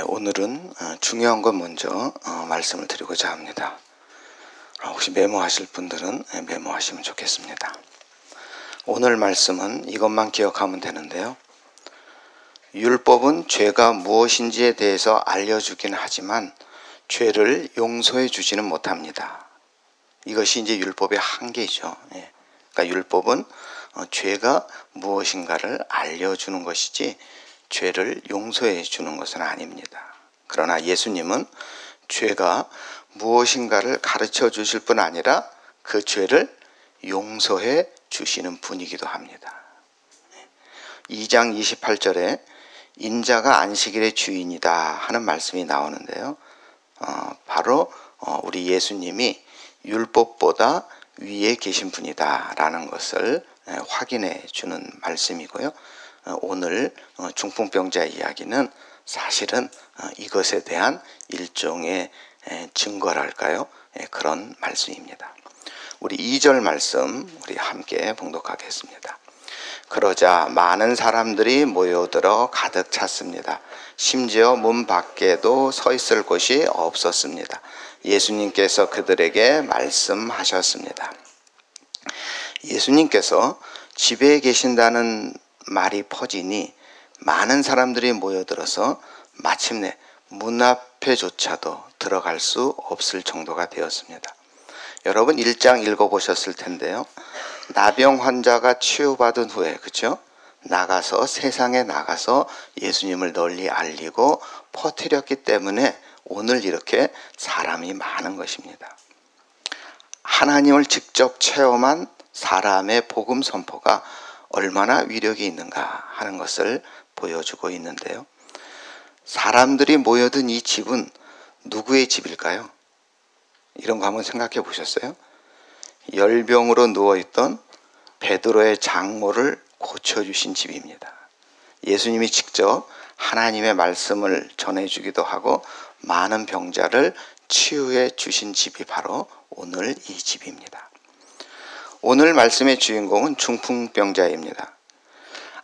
오늘은 중요한 것 먼저 말씀을 드리고자 합니다. 혹시 메모하실 분들은 메모하시면 좋겠습니다. 오늘 말씀은 이것만 기억하면 되는데요. 율법은 죄가 무엇인지에 대해서 알려주긴 하지만 죄를 용서해 주지는 못합니다. 이것이 이제 율법의 한계죠. 그러니까 율법은 죄가 무엇인가를 알려주는 것이지 죄를 용서해 주는 것은 아닙니다. 그러나 예수님은 죄가 무엇인가를 가르쳐 주실 뿐 아니라 그 죄를 용서해 주시는 분이기도 합니다. 2장 28절에 인자가 안식일의 주인이다 하는 말씀이 나오는데요. 바로 우리 예수님이 율법보다 위에 계신 분이다 라는 것을 확인해 주는 말씀이고요. 오늘 중풍병자 이야기는 사실은 이것에 대한 일종의 증거랄까요? 그런 말씀입니다. 우리 2절 말씀 우리 함께 봉독하겠습니다. 그러자 많은 사람들이 모여들어 가득 찼습니다. 심지어 문 밖에도 서 있을 곳이 없었습니다. 예수님께서 그들에게 말씀하셨습니다. 예수님께서 집에 계신다는 말이 퍼지니 많은 사람들이 모여들어서 마침내 문 앞에조차도 들어갈 수 없을 정도가 되었습니다. 여러분 1장 읽어보셨을 텐데요. 나병 환자가 치유받은 후에 그렇죠? 세상에 나가서 예수님을 널리 알리고 퍼뜨렸기 때문에 오늘 이렇게 사람이 많은 것입니다. 하나님을 직접 체험한 사람의 복음 선포가 얼마나 위력이 있는가 하는 것을 보여주고 있는데요. 사람들이 모여든 이 집은 누구의 집일까요? 이런 거 한번 생각해 보셨어요? 열병으로 누워있던 베드로의 장모를 고쳐주신 집입니다. 예수님이 직접 하나님의 말씀을 전해주기도 하고 많은 병자를 치유해 주신 집이 바로 오늘 이 집입니다. 오늘 말씀의 주인공은 중풍병자입니다.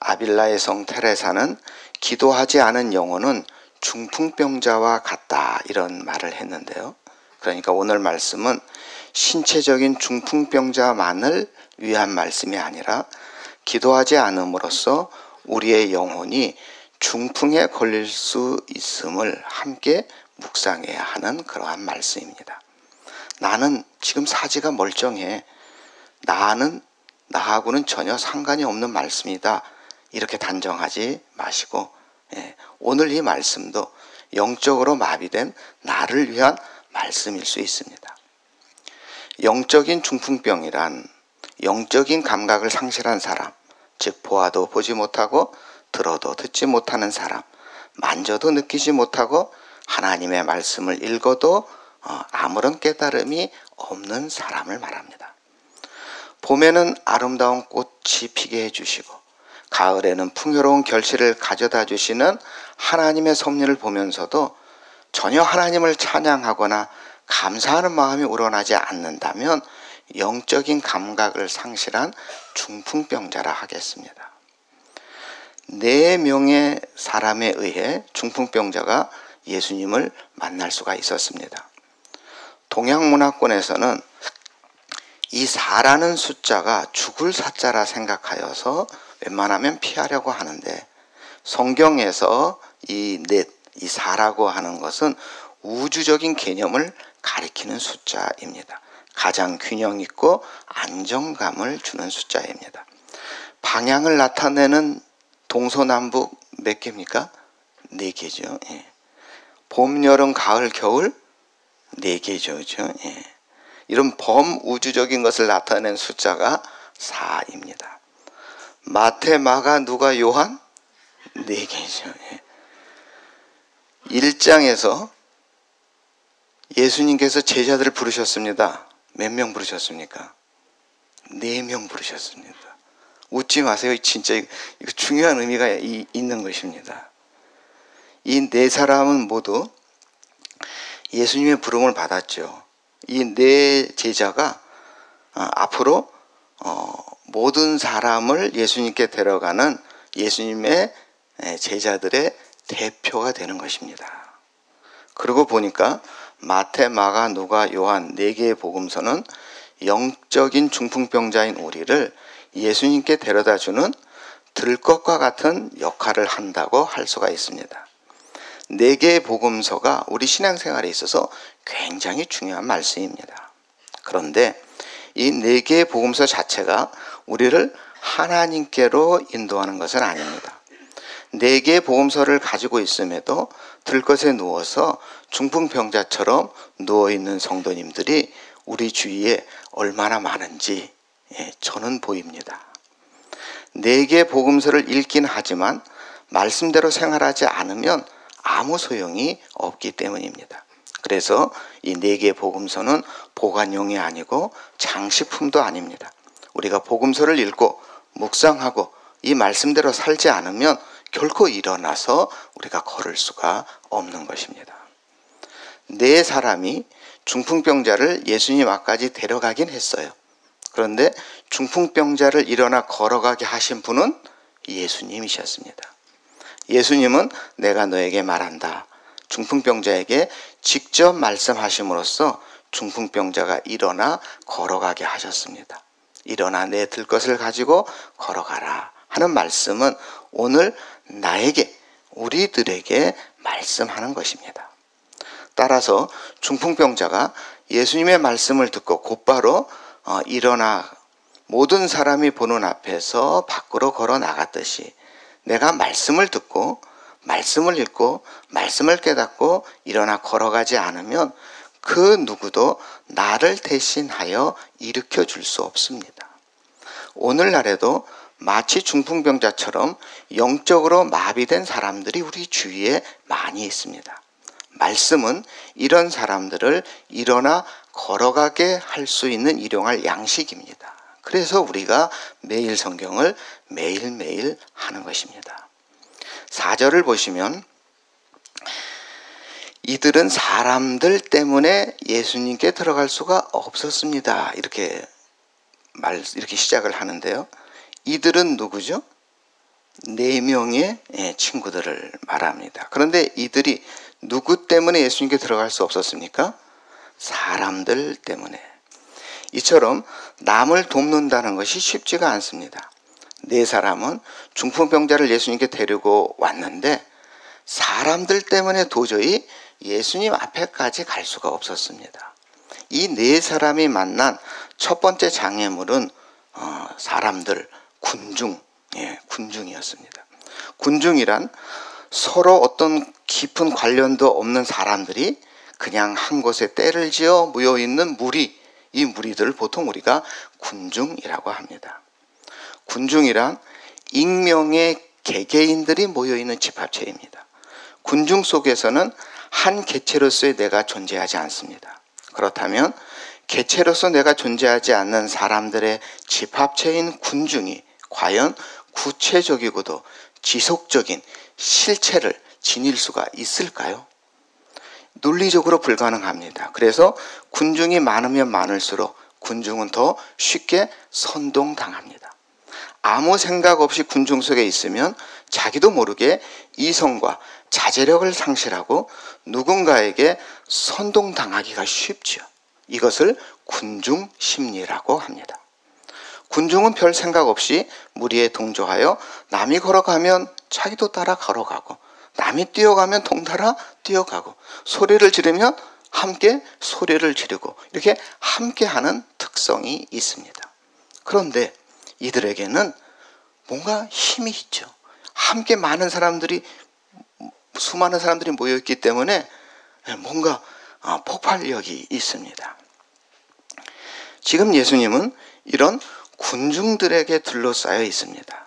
아빌라의 성 테레사는 기도하지 않은 영혼은 중풍병자와 같다 이런 말을 했는데요. 그러니까 오늘 말씀은 신체적인 중풍병자만을 위한 말씀이 아니라 기도하지 않음으로써 우리의 영혼이 중풍에 걸릴 수 있음을 함께 묵상해야 하는 그러한 말씀입니다. 나는 지금 사지가 멀쩡해. 나하고는 전혀 상관이 없는 말씀이다. 이렇게 단정하지 마시고 오늘 이 말씀도 영적으로 마비된 나를 위한 말씀일 수 있습니다. 영적인 중풍병이란 영적인 감각을 상실한 사람, 즉 보아도 보지 못하고 들어도 듣지 못하는 사람, 만져도 느끼지 못하고 하나님의 말씀을 읽어도 아무런 깨달음이 없는 사람을 말합니다. 봄에는 아름다운 꽃이 피게 해주시고 가을에는 풍요로운 결실을 가져다 주시는 하나님의 섭리를 보면서도 전혀 하나님을 찬양하거나 감사하는 마음이 우러나지 않는다면 영적인 감각을 상실한 중풍병자라 하겠습니다. 4명의 사람에 의해 중풍병자가 예수님을 만날 수가 있었습니다. 동양문화권에서는 이 4라는 숫자가 죽을 사자라 생각하여서 웬만하면 피하려고 하는데 성경에서 이 4라고 하는 것은 우주적인 개념을 가리키는 숫자입니다. 가장 균형 있고 안정감을 주는 숫자입니다. 방향을 나타내는 동서남북 몇 개입니까? 4개죠. 봄, 여름, 가을, 겨울 4개죠. 그렇죠? 이런 범우주적인 것을 나타내는 숫자가 4입니다. 마태, 마가, 누가, 요한 4개죠. 1장에서 예수님께서 제자들을 부르셨습니다. 몇 명 부르셨습니까? 4명 부르셨습니다. 웃지 마세요. 진짜 이거 중요한 의미가 있는 것입니다. 이 4사람은 모두 예수님의 부름을 받았죠. 이 4제자가 앞으로 모든 사람을 예수님께 데려가는 예수님의 제자들의 대표가 되는 것입니다. 그러고 보니까 마태, 마가, 누가, 요한 4개의 복음서는 영적인 중풍병자인 우리를 예수님께 데려다주는 들것과 같은 역할을 한다고 할 수가 있습니다. 4개의 복음서가 우리 신앙생활에 있어서 굉장히 중요한 말씀입니다. 그런데 이 4개의 복음서 자체가 우리를 하나님께로 인도하는 것은 아닙니다. 4개의 복음서를 가지고 있음에도 들것에 누워서 중풍병자처럼 누워있는 성도님들이 우리 주위에 얼마나 많은지 저는 보입니다. 4개의 복음서를 읽긴 하지만 말씀대로 생활하지 않으면 아무 소용이 없기 때문입니다. 그래서 이 4개의 복음서는 보관용이 아니고 장식품도 아닙니다. 우리가 복음서를 읽고 묵상하고 이 말씀대로 살지 않으면 결코 일어나서 우리가 걸을 수가 없는 것입니다. 4사람이 중풍병자를 예수님 앞까지 데려가긴 했어요. 그런데 중풍병자를 일어나 걸어가게 하신 분은 예수님이셨습니다. 예수님은 내가 너에게 말한다. 중풍병자에게 직접 말씀하심으로써 중풍병자가 일어나 걸어가게 하셨습니다. 일어나 내 들것을 가지고 걸어가라 하는 말씀은 오늘 나에게, 우리들에게 말씀하는 것입니다. 따라서 중풍병자가 예수님의 말씀을 듣고 곧바로 일어나 모든 사람이 보는 앞에서 밖으로 걸어 나갔듯이 내가 말씀을 듣고 말씀을 읽고 말씀을 깨닫고 일어나 걸어가지 않으면 그 누구도 나를 대신하여 일으켜 줄 수 없습니다. 오늘날에도 마치 중풍병자처럼 영적으로 마비된 사람들이 우리 주위에 많이 있습니다. 말씀은 이런 사람들을 일어나 걸어가게 할 수 있는 일용할 양식입니다. 그래서 우리가 매일 성경을 매일매일 하는 것입니다. 4절을 보시면 이들은 사람들 때문에 예수님께 들어갈 수가 없었습니다. 이렇게 시작을 하는데요. 이들은 누구죠? 4명의 친구들을 말합니다. 그런데 이들이 누구 때문에 예수님께 들어갈 수 없었습니까? 사람들 때문에. 이처럼 남을 돕는다는 것이 쉽지가 않습니다. 4사람은 중풍병자를 예수님께 데리고 왔는데 사람들 때문에 도저히 예수님 앞에까지 갈 수가 없었습니다. 이 4사람이 만난 첫 번째 장애물은 사람들, 군중이었습니다. 군중이란 서로 어떤 깊은 관련도 없는 사람들이 그냥 한 곳에 때를 지어 모여있는 무리, 이 무리들을 보통 우리가 군중이라고 합니다. 군중이란 익명의 개개인들이 모여있는 집합체입니다. 군중 속에서는 한 개체로서의 내가 존재하지 않습니다. 그렇다면 개체로서 내가 존재하지 않는 사람들의 집합체인 군중이 과연 구체적이고도 지속적인 실체를 지닐 수가 있을까요? 논리적으로 불가능합니다. 그래서 군중이 많으면 많을수록 군중은 더 쉽게 선동당합니다. 아무 생각 없이 군중 속에 있으면 자기도 모르게 이성과 자제력을 상실하고 누군가에게 선동당하기가 쉽죠. 이것을 군중 심리라고 합니다. 군중은 별 생각 없이 무리에 동조하여 남이 걸어가면 자기도 따라 걸어가고 남이 뛰어가면 동달아 뛰어가고 소리를 지르면 함께 소리를 지르고 이렇게 함께하는 특성이 있습니다. 그런데 이들에게는 뭔가 힘이 있죠. 함께 수많은 사람들이 모여있기 때문에 뭔가 폭발력이 있습니다. 지금 예수님은 이런 군중들에게 둘러싸여 있습니다.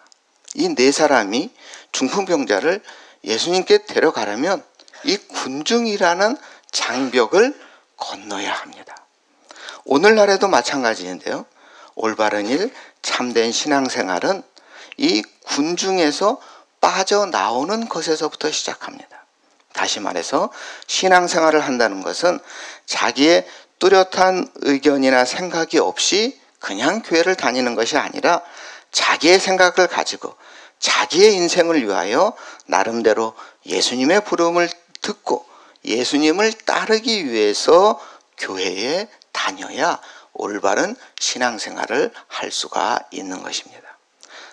이 4사람이 중풍병자를 예수님께 데려가려면 이 군중이라는 장벽을 건너야 합니다. 오늘날에도 마찬가지인데요. 올바른 일, 참된 신앙생활은 이 군중에서 빠져나오는 것에서부터 시작합니다. 다시 말해서 신앙생활을 한다는 것은 자기의 뚜렷한 의견이나 생각이 없이 그냥 교회를 다니는 것이 아니라 자기의 생각을 가지고 자기의 인생을 위하여 나름대로 예수님의 부름을 듣고 예수님을 따르기 위해서 교회에 다녀야 올바른 신앙생활을 할 수가 있는 것입니다.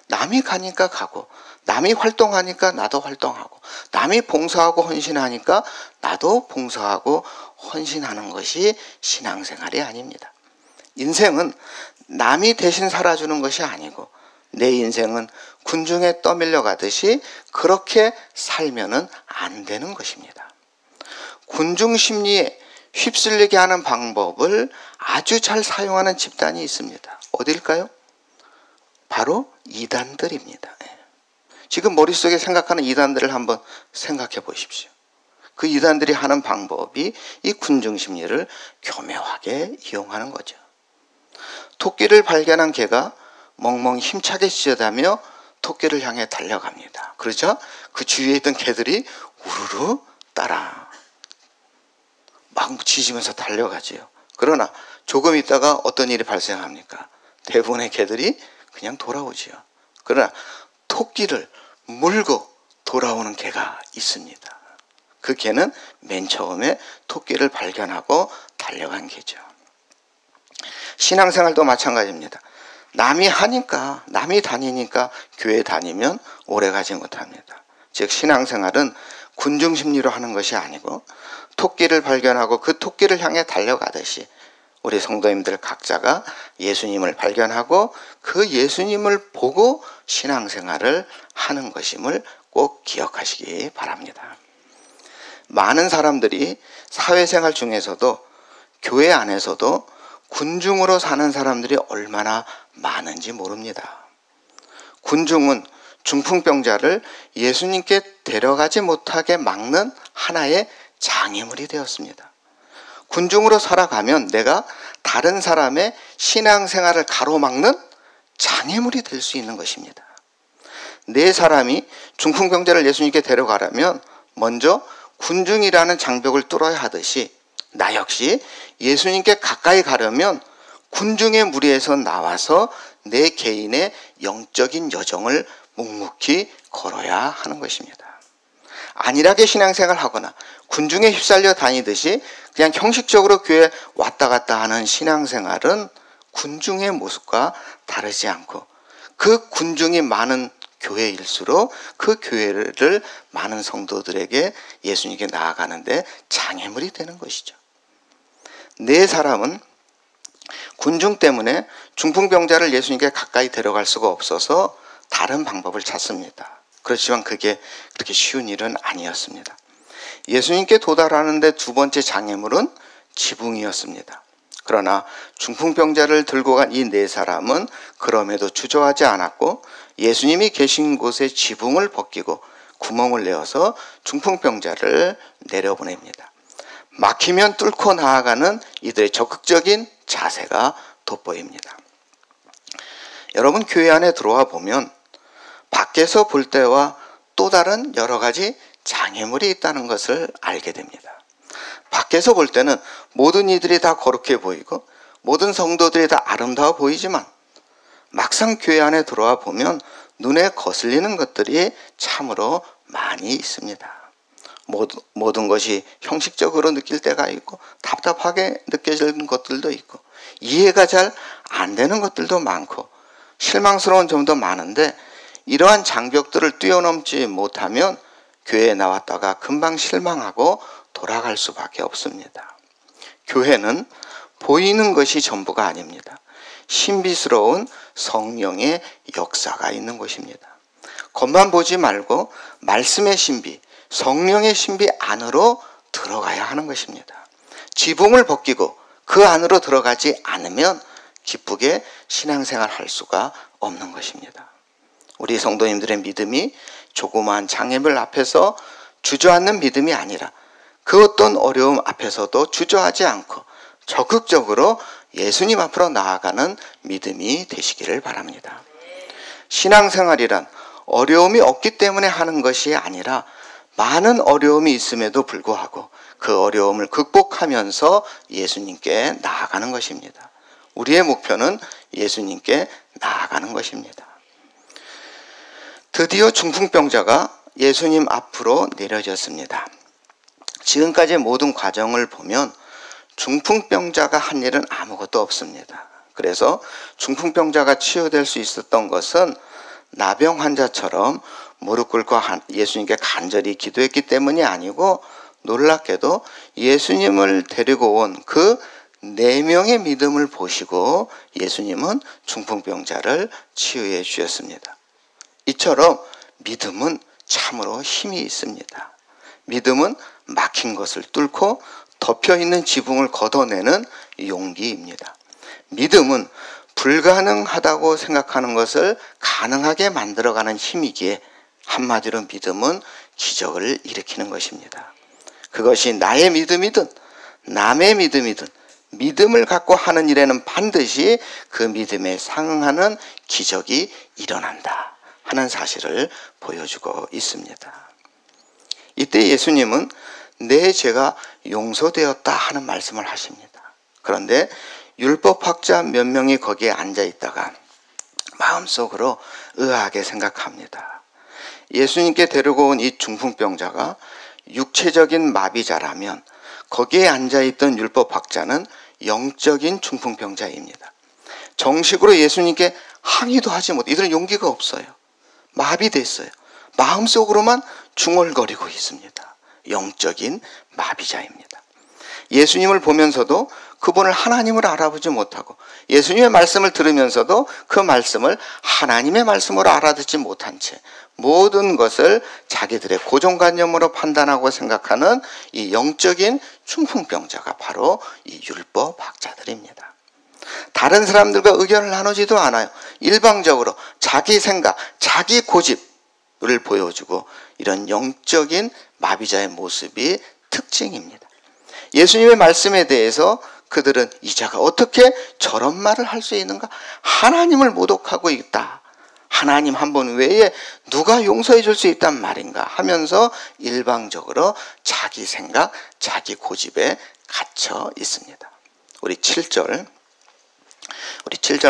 남이 가니까 가고, 남이 활동하니까 나도 활동하고, 남이 봉사하고 헌신하니까 나도 봉사하고 헌신하는 것이 신앙생활이 아닙니다. 인생은 남이 대신 살아주는 것이 아니고 내 인생은 군중에 떠밀려 가듯이 그렇게 살면은 안 되는 것입니다. 군중 심리에 휩쓸리게 하는 방법을 아주 잘 사용하는 집단이 있습니다. 어딜까요? 바로 이단들입니다. 지금 머릿속에 생각하는 이단들을 한번 생각해 보십시오. 그 이단들이 하는 방법이 이 군중 심리를 교묘하게 이용하는 거죠. 토끼를 발견한 개가 멍멍 힘차게 짖어대며 토끼를 향해 달려갑니다. 그렇죠? 그 주위에 있던 개들이 우르르 따라 막 짖으면서 달려가지요. 그러나 조금 있다가 어떤 일이 발생합니까? 대부분의 개들이 그냥 돌아오지요. 그러나 토끼를 물고 돌아오는 개가 있습니다. 그 개는 맨 처음에 토끼를 발견하고 달려간 개죠. 신앙생활도 마찬가지입니다. 남이 하니까, 남이 다니니까 교회 다니면 오래가지 못합니다. 즉 신앙생활은 군중심리로 하는 것이 아니고 토끼를 발견하고 그 토끼를 향해 달려가듯이 우리 성도님들 각자가 예수님을 발견하고 그 예수님을 보고 신앙생활을 하는 것임을 꼭 기억하시기 바랍니다. 많은 사람들이 사회생활 중에서도 교회 안에서도 군중으로 사는 사람들이 얼마나 많은지 모릅니다. 군중은 중풍병자를 예수님께 데려가지 못하게 막는 하나의 장애물이 되었습니다. 군중으로 살아가면 내가 다른 사람의 신앙생활을 가로막는 장애물이 될 수 있는 것입니다. 네 사람이 중풍병자를 예수님께 데려가려면 먼저 군중이라는 장벽을 뚫어야 하듯이 나 역시 예수님께 가까이 가려면 군중의 무리에서 나와서 내 개인의 영적인 여정을 묵묵히 걸어야 하는 것입니다. 안일하게 신앙생활을 하거나 군중에 휩쓸려 다니듯이 그냥 형식적으로 교회에 왔다 갔다 하는 신앙생활은 군중의 모습과 다르지 않고 그 군중이 많은 교회일수록 그 교회를 많은 성도들에게 예수님께 나아가는데 장애물이 되는 것이죠. 네 사람은 군중 때문에 중풍병자를 예수님께 가까이 데려갈 수가 없어서 다른 방법을 찾습니다. 그렇지만 그게 그렇게 쉬운 일은 아니었습니다. 예수님께 도달하는데 두 번째 장애물은 지붕이었습니다. 그러나 중풍병자를 들고 간 이 네 사람은 그럼에도 주저하지 않았고 예수님이 계신 곳에 지붕을 벗기고 구멍을 내어서 중풍병자를 내려보냅니다. 막히면 뚫고 나아가는 이들의 적극적인 자세가 돋보입니다. 여러분 교회 안에 들어와 보면 밖에서 볼 때와 또 다른 여러 가지 장애물이 있다는 것을 알게 됩니다. 밖에서 볼 때는 모든 이들이 다 거룩해 보이고 모든 성도들이 다 아름다워 보이지만 막상 교회 안에 들어와 보면 눈에 거슬리는 것들이 참으로 많이 있습니다. 모든 것이 형식적으로 느낄 때가 있고 답답하게 느껴지는 것들도 있고 이해가 잘 안 되는 것들도 많고 실망스러운 점도 많은데 이러한 장벽들을 뛰어넘지 못하면 교회에 나왔다가 금방 실망하고 돌아갈 수밖에 없습니다. 교회는 보이는 것이 전부가 아닙니다. 신비스러운 성령의 역사가 있는 것입니다. 겉만 보지 말고 말씀의 신비, 성령의 신비 안으로 들어가야 하는 것입니다. 지붕을 벗기고 그 안으로 들어가지 않으면 기쁘게 신앙생활 할 수가 없는 것입니다. 우리 성도님들의 믿음이 조그마한 장애물 앞에서 주저앉는 믿음이 아니라 그 어떤 어려움 앞에서도 주저하지 않고 적극적으로 예수님 앞으로 나아가는 믿음이 되시기를 바랍니다. 신앙생활이란 어려움이 없기 때문에 하는 것이 아니라 많은 어려움이 있음에도 불구하고 그 어려움을 극복하면서 예수님께 나아가는 것입니다. 우리의 목표는 예수님께 나아가는 것입니다. 드디어 중풍병자가 예수님 앞으로 내려졌습니다. 지금까지 모든 과정을 보면 중풍병자가 한 일은 아무것도 없습니다. 그래서 중풍병자가 치유될 수 있었던 것은 나병 환자처럼 무릎 꿇고 예수님께 간절히 기도했기 때문이 아니고, 놀랍게도 예수님을 데리고 온 그 4명의 믿음을 보시고 예수님은 중풍병자를 치유해 주셨습니다. 이처럼 믿음은 참으로 힘이 있습니다. 믿음은 막힌 것을 뚫고 덮여있는 지붕을 걷어내는 용기입니다. 믿음은 불가능하다고 생각하는 것을 가능하게 만들어가는 힘이기에, 한마디로 믿음은 기적을 일으키는 것입니다. 그것이 나의 믿음이든 남의 믿음이든 믿음을 갖고 하는 일에는 반드시 그 믿음에 상응하는 기적이 일어난다 하는 사실을 보여주고 있습니다. 이때 예수님은 내 죄가 용서되었다 하는 말씀을 하십니다. 그런데 율법학자 몇 명이 거기에 앉아 있다가 마음속으로 의아하게 생각합니다. 예수님께 데리고 온 이 중풍병자가 육체적인 마비자라면 거기에 앉아있던 율법학자는 영적인 중풍병자입니다. 정식으로 예수님께 항의도 하지 못해. 이들은 용기가 없어요. 마비됐어요. 마음속으로만 중얼거리고 있습니다. 영적인 마비자입니다. 예수님을 보면서도 그분을 하나님으로 알아보지 못하고, 예수님의 말씀을 들으면서도 그 말씀을 하나님의 말씀으로 알아듣지 못한 채 모든 것을 자기들의 고정관념으로 판단하고 생각하는 이 영적인 중풍병자가 바로 이 율법학자들입니다. 다른 사람들과 의견을 나누지도 않아요. 일방적으로 자기 생각, 자기 고집을 보여주고, 이런 영적인 마비자의 모습이 특징입니다. 예수님의 말씀에 대해서 그들은 이 자가 어떻게 저런 말을 할 수 있는가? 하나님을 모독하고 있다. 하나님 한 분 외에 누가 용서해 줄 수 있단 말인가 하면서 일방적으로 자기 생각, 자기 고집에 갇혀 있습니다. 우리 7절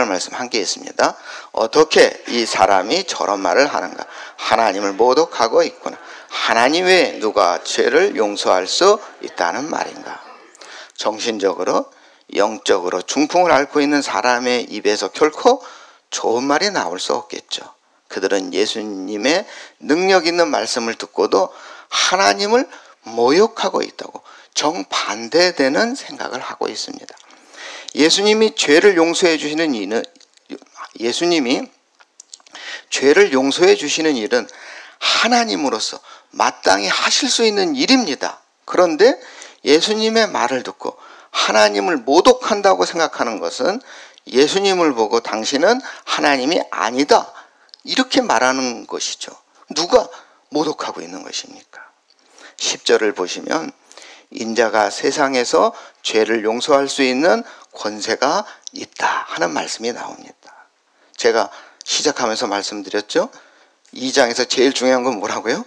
말씀 함께 있습니다. 어떻게 이 사람이 저런 말을 하는가? 하나님을 모독하고 있구나. 하나님 외에 누가 죄를 용서할 수 있다는 말인가? 정신적으로, 영적으로 중풍을 앓고 있는 사람의 입에서 결코 좋은 말이 나올 수 없겠죠. 그들은 예수님의 능력 있는 말씀을 듣고도 하나님을 모욕하고 있다고 정반대되는 생각을 하고 있습니다. 예수님이 죄를 용서해 주시는 일은 하나님으로서 마땅히 하실 수 있는 일입니다. 그런데 예수님의 말을 듣고 하나님을 모독한다고 생각하는 것은 예수님을 보고 당신은 하나님이 아니다, 이렇게 말하는 것이죠. 누가 모독하고 있는 것입니까? 10절을 보시면 인자가 세상에서 죄를 용서할 수 있는 권세가 있다 하는 말씀이 나옵니다. 제가 시작하면서 말씀드렸죠. 2장에서 제일 중요한 건 뭐라고요?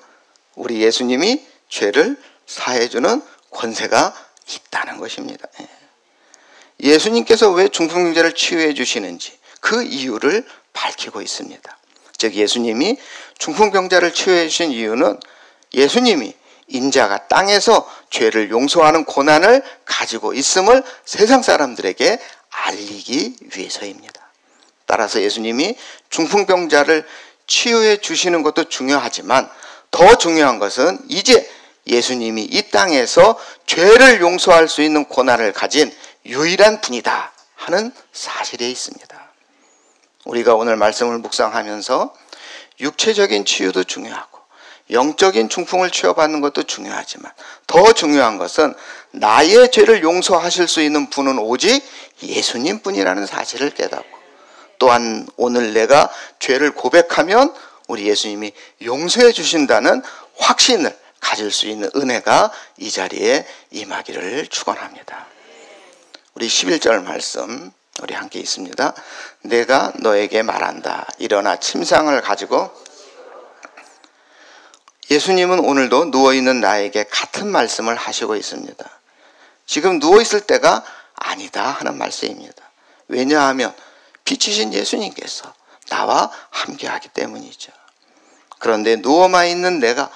우리 예수님이 죄를 사해주는 권세가 있다는 것입니다. 예수님께서 왜 중풍병자를 치유해 주시는지 그 이유를 밝히고 있습니다. 즉 예수님이 중풍병자를 치유해 주신 이유는 예수님이 인자가 땅에서 죄를 용서하는 고난을 가지고 있음을 세상 사람들에게 알리기 위해서입니다. 따라서 예수님이 중풍병자를 치유해 주시는 것도 중요하지만 더 중요한 것은 이제 예수님이 이 땅에서 죄를 용서할 수 있는 고난을 가진 유일한 분이다 하는 사실에 있습니다. 우리가 오늘 말씀을 묵상하면서 육체적인 치유도 중요하고 영적인 중풍을 치유받는 것도 중요하지만 더 중요한 것은 나의 죄를 용서하실 수 있는 분은 오직 예수님 뿐이라는 사실을 깨닫고, 또한 오늘 내가 죄를 고백하면 우리 예수님이 용서해 주신다는 확신을 가질 수 있는 은혜가 이 자리에 임하기를 축원합니다. 우리 11절 말씀 우리 함께 있습니다. 내가 너에게 말한다. 일어나 침상을 가지고. 예수님은 오늘도 누워있는 나에게 같은 말씀을 하시고 있습니다. 지금 누워있을 때가 아니다 하는 말씀입니다. 왜냐하면 빛이신 예수님께서 나와 함께하기 때문이죠. 그런데 누워만 있는 내가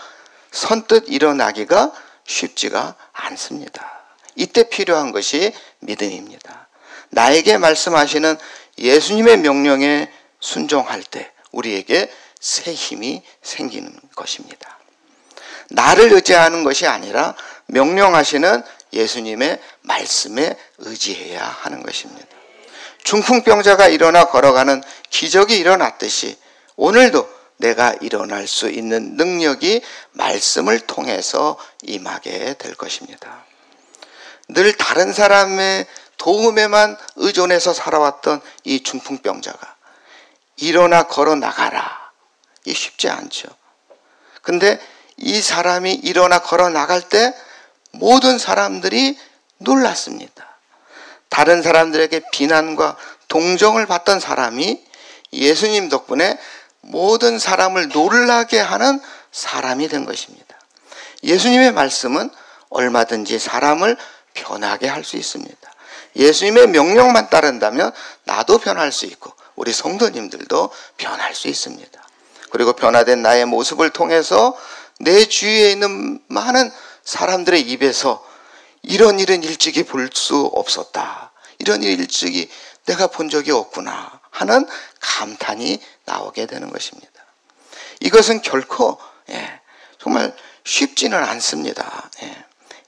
선뜻 일어나기가 쉽지가 않습니다. 이때 필요한 것이 믿음입니다. 나에게 말씀하시는 예수님의 명령에 순종할 때 우리에게 새 힘이 생기는 것입니다. 나를 의지하는 것이 아니라 명령하시는 예수님의 말씀에 의지해야 하는 것입니다. 중풍병자가 일어나 걸어가는 기적이 일어났듯이 오늘도 내가 일어날 수 있는 능력이 말씀을 통해서 임하게 될 것입니다. 늘 다른 사람의 도움에만 의존해서 살아왔던 이 중풍병자가 일어나 걸어 나가라. 이 쉽지 않죠. 근데 이 사람이 일어나 걸어 나갈 때 모든 사람들이 놀랐습니다. 다른 사람들에게 비난과 동정을 받던 사람이 예수님 덕분에 모든 사람을 놀라게 하는 사람이 된 것입니다. 예수님의 말씀은 얼마든지 사람을 변하게 할 수 있습니다. 예수님의 명령만 따른다면 나도 변할 수 있고 우리 성도님들도 변할 수 있습니다. 그리고 변화된 나의 모습을 통해서 내 주위에 있는 많은 사람들의 입에서 이런 일은 일찍이 볼 수 없었다. 이런 일 일찍이 내가 본 적이 없구나 하는 감탄이 나오게 되는 것입니다. 이것은 결코 정말 쉽지는 않습니다.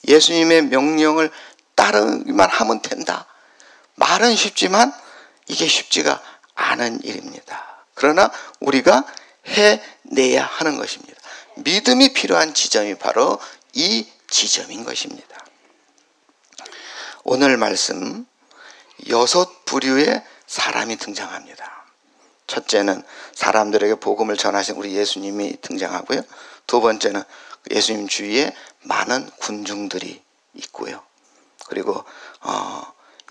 예수님의 명령을 따르기만 하면 된다. 말은 쉽지만 이게 쉽지가 않은 일입니다. 그러나 우리가 해내야 하는 것입니다. 믿음이 필요한 지점이 바로 이 지점인 것입니다. 오늘 말씀 6부류의 사람이 등장합니다. 첫째는 사람들에게 복음을 전하신 우리 예수님이 등장하고요. 두 번째는 예수님 주위에 많은 군중들이 있고요. 그리고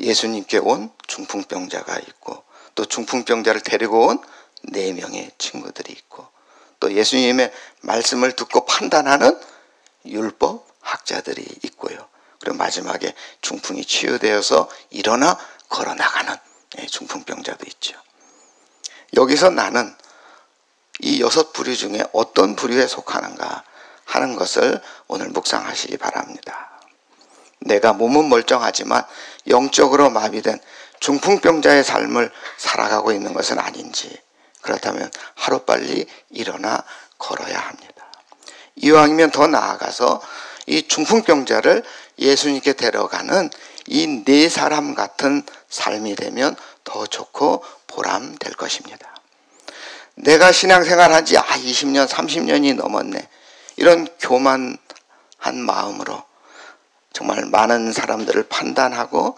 예수님께 온 중풍병자가 있고 또 중풍병자를 데리고 온 4명의 친구들이 있고 또 예수님의 말씀을 듣고 판단하는 율법 학자들이 있고요. 그리고 마지막에 중풍이 치유되어서 일어나 걸어나가는 중풍병자도 있죠. 여기서 나는 이 6부류 중에 어떤 부류에 속하는가 하는 것을 오늘 묵상하시기 바랍니다. 내가 몸은 멀쩡하지만 영적으로 마비된 중풍병자의 삶을 살아가고 있는 것은 아닌지, 그렇다면 하루빨리 일어나 걸어야 합니다. 이왕이면 더 나아가서 이 중풍병자를 예수님께 데려가는 이 4사람 같은 삶이 되면 더 좋고 보람될 것입니다. 내가 신앙생활한 지 20년, 30년이 넘었네. 이런 교만한 마음으로 정말 많은 사람들을 판단하고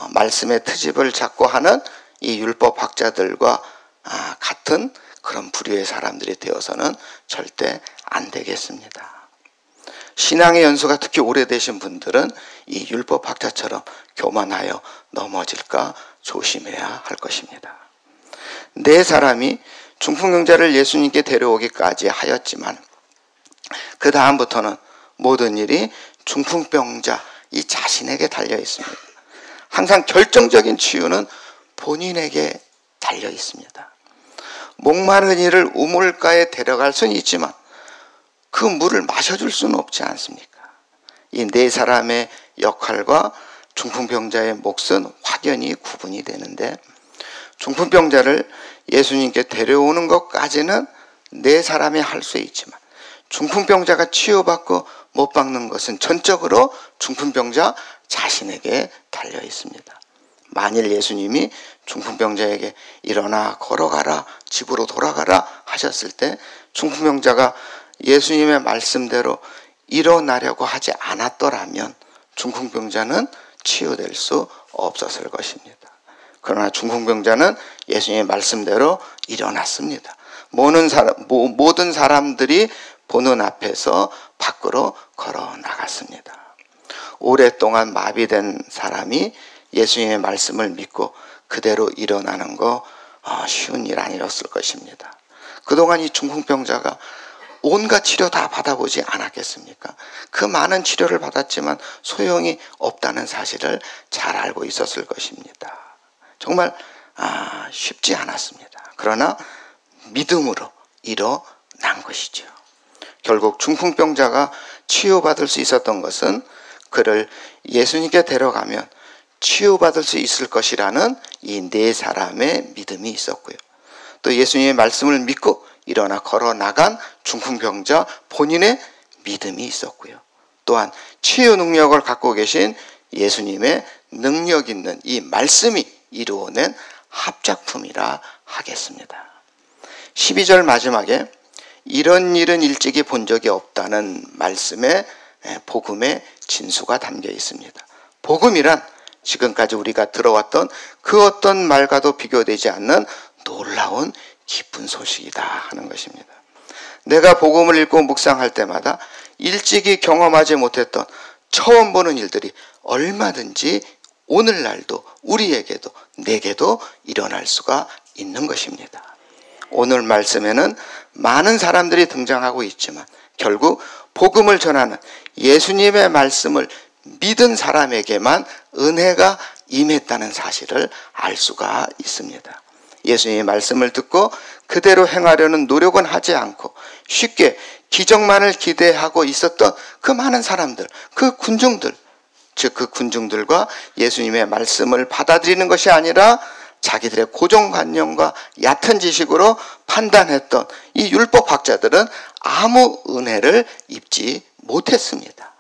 말씀의 트집을 잡고 하는 이 율법학자들과 같은 그런 부류의 사람들이 되어서는 절대 안 되겠습니다. 신앙의 연수가 특히 오래되신 분들은 이 율법학자처럼 교만하여 넘어질까 조심해야 할 것입니다. 4사람이 중풍병자를 예수님께 데려오기까지 하였지만 그 다음부터는 모든 일이 중풍병자 이 자신에게 달려 있습니다. 항상 결정적인 치유는 본인에게 달려 있습니다. 목마른 이를 우물가에 데려갈 수는 있지만 그 물을 마셔줄 수는 없지 않습니까? 이 4사람의 역할과 중풍병자의 몫은 확연히 구분이 되는데 중풍병자를 예수님께 데려오는 것까지는 4사람이 할 수 있지만 중풍병자가 치유받고 못 박는 것은 전적으로 중풍병자 자신에게 달려 있습니다. 만일 예수님이 중풍병자에게 일어나 걸어가라, 집으로 돌아가라 하셨을 때 중풍병자가 예수님의 말씀대로 일어나려고 하지 않았더라면 중풍병자는 치유될 수 없었을 것입니다. 그러나 중풍병자는 예수님의 말씀대로 일어났습니다. 모든 사람들이 보는 앞에서 밖으로 걸어 나갔습니다. 오랫동안 마비된 사람이 예수님의 말씀을 믿고 그대로 일어나는 거 쉬운 일 아니었을 것입니다. 그동안 이 중풍병자가 온갖 치료 다 받아보지 않았겠습니까? 그 많은 치료를 받았지만 소용이 없다는 사실을 잘 알고 있었을 것입니다. 정말 쉽지 않았습니다. 그러나 믿음으로 일어났습니다. 난 것이죠. 결국 중풍병자가 치유받을 수 있었던 것은 그를 예수님께 데려가면 치유받을 수 있을 것이라는 이 네 사람의 믿음이 있었고요. 또 예수님의 말씀을 믿고 일어나 걸어 나간 중풍병자 본인의 믿음이 있었고요. 또한 치유 능력을 갖고 계신 예수님의 능력 있는 이 말씀이 이루어낸 합작품이라 하겠습니다. 12절 마지막에 이런 일은 일찍이 본 적이 없다는 말씀에 복음의 진수가 담겨 있습니다. 복음이란 지금까지 우리가 들어왔던 그 어떤 말과도 비교되지 않는 놀라운 기쁜 소식이다 하는 것입니다. 내가 복음을 읽고 묵상할 때마다 일찍이 경험하지 못했던 처음 보는 일들이 얼마든지 오늘날도 우리에게도 내게도 일어날 수가 있는 것입니다. 오늘 말씀에는 많은 사람들이 등장하고 있지만 결국 복음을 전하는 예수님의 말씀을 믿은 사람에게만 은혜가 임했다는 사실을 알 수가 있습니다. 예수님의 말씀을 듣고 그대로 행하려는 노력은 하지 않고 쉽게 기적만을 기대하고 있었던 그 많은 사람들, 그 군중들, 즉 그 군중들과 예수님의 말씀을 받아들이는 것이 아니라 자기들의 고정관념과 얕은 지식으로 판단했던 이 율법학자들은 아무 은혜를 입지 못했습니다.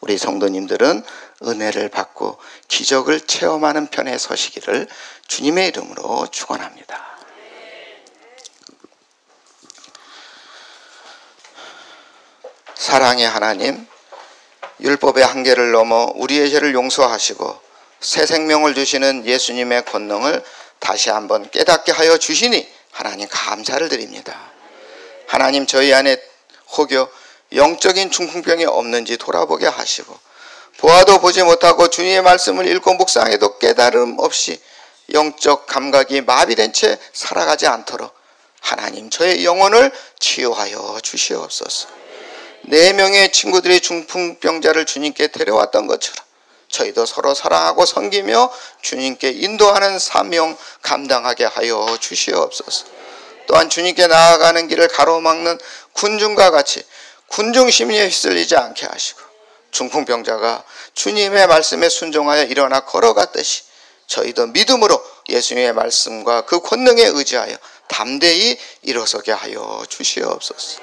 우리 성도님들은 은혜를 받고 기적을 체험하는 편에 서시기를 주님의 이름으로 축원합니다. 사랑의 하나님, 율법의 한계를 넘어 우리의 죄를 용서하시고 새 생명을 주시는 예수님의 권능을 다시 한번 깨닫게 하여 주시니 하나님 감사를 드립니다. 하나님, 저희 안에 혹여 영적인 중풍병이 없는지 돌아보게 하시고 보아도 보지 못하고 주님의 말씀을 읽고 묵상해도 깨달음 없이 영적 감각이 마비된 채 살아가지 않도록 하나님, 저의 영혼을 치유하여 주시옵소서. 4명의 친구들이 중풍병자를 주님께 데려왔던 것처럼 저희도 서로 사랑하고 섬기며 주님께 인도하는 사명 감당하게 하여 주시옵소서. 또한 주님께 나아가는 길을 가로막는 군중과 같이 군중 심리에 휩쓸리지 않게 하시고 중풍병자가 주님의 말씀에 순종하여 일어나 걸어갔듯이 저희도 믿음으로 예수님의 말씀과 그 권능에 의지하여 담대히 일어서게 하여 주시옵소서.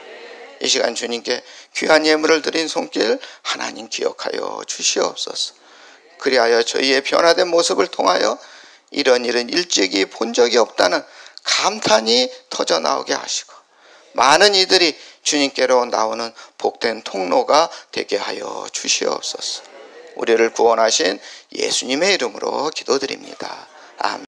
이 시간 주님께 귀한 예물을 드린 손길 하나님 기억하여 주시옵소서. 그리하여 저희의 변화된 모습을 통하여 이런 일은 일찍이 본 적이 없다는 감탄이 터져나오게 하시고 많은 이들이 주님께로 나오는 복된 통로가 되게 하여 주시옵소서. 우리를 구원하신 예수님의 이름으로 기도드립니다.